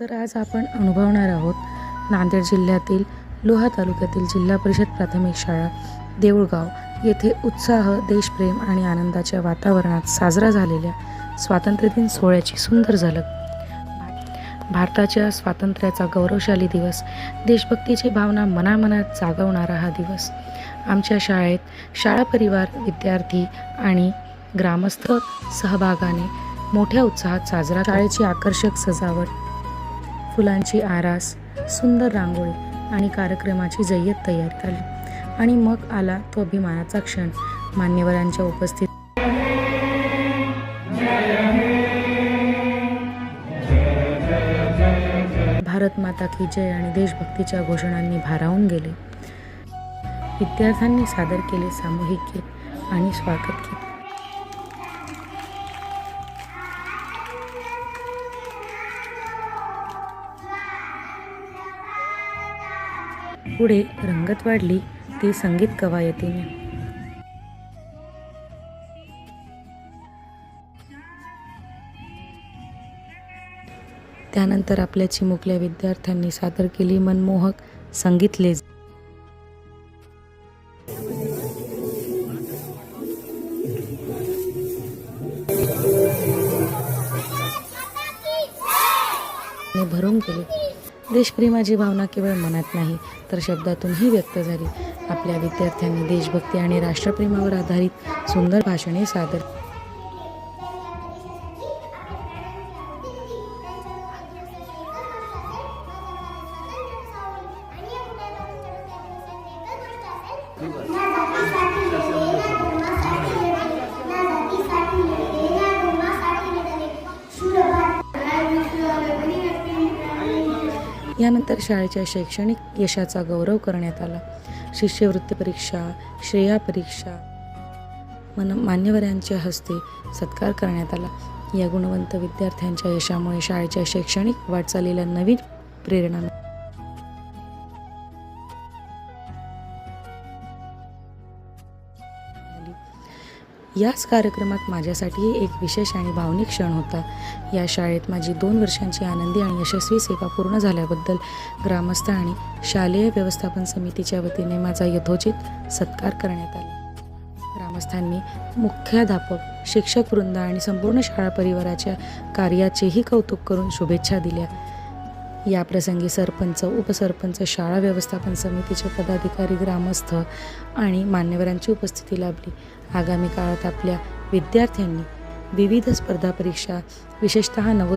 तर आज आपण अनुभवणार आहोत नांदेड जिल्ह्यातील लोहा तालुक्यातील जिल्हा परिषद प्राथमिक शाळा देऊळगाव येथे उत्साह, देशप्रेम आणि आनंदाच्या वातावरणात साजरा झालेल्या स्वातंत्र्य दिन सोहळ्याची सुंदर झलक। भारताच्या स्वातंत्र्याचा गौरवशाली दिवस, देशभक्तीची भावना मनामनात जागवणारा हा दिवस आमच्या शाळेत शाळा परिवार, विद्यार्थी आणि ग्रामस्थ सहभागाने मोठ्या उत्साहात साजरा। शाळेची आकर्षक सजावट, फुलांची आरास, सुंदर रांगोळी आणि कार्यक्रमाची जय्यत तयारी झाली आणि मग आला तो अभिमानाचा क्षण। मान्यवरांच्या उपस्थितीत भारत माता की जय आणि देशभक्तीच्या घोषणांनी भारावून गेले। विद्यार्थ्यांनी सादर केले सामूहिक गीत आणि स्वागत गीत। पुढे रंगत वाढली ती संगीत कवायतीने। त्यानंतर आपल्या चिमुकल्या विद्यार्थ्यांनी सादर केली मनमोहक संगीत लेझ। भरून गेले। देशप्रेमाची भावना केवळ मनात नाही तर शब्दातूनही व्यक्त झाली। आपल्या विद्यार्थ्यांनी देशभक्ती आणि राष्ट्रप्रेमावर आधारित सुंदर भाषणे सादर। यानंतर शाळेच्या शैक्षणिक यशाचा गौरव करण्यात आला। शिष्यवृत्ती परीक्षा, श्रेया परीक्षा मान्यवरांच्या हस्ते सत्कार करण्यात आला। या गुणवंत विद्यार्थ्यांच्या यशामुळे शाळेच्या शैक्षणिक वाटचालीला नवीन प्रेरणा मिळाली। याच कार्यक्रमात माझ्यासाठी एक विशेष आणि भावनिक क्षण होता। या शाळेत माझी 2 वर्षांची आनंदी आणि यशस्वी सेवा पूर्ण झाल्याबद्दल ग्रामस्थ आणि शालेय व्यवस्थापन समितीच्या वतीने माझा यथोचित सत्कार करण्यात आला। ग्रामस्थांनी मुख्याध्यापक, शिक्षक वृंद आणि संपूर्ण शाळा परिवाराच्या कार्याचेही कौतुक करून शुभेच्छा दिल्या। या प्रसंगी सरपंच, उपसरपंच, शाळा व्यवस्थापन समितीचे पदाधिकारी, ग्रामस्थ आणि मान्यवरांची उपस्थिती लाभली। आगामी काळात आपल्या विद्यार्थ्यांनी विविध स्पर्धा परीक्षा, विशेषतः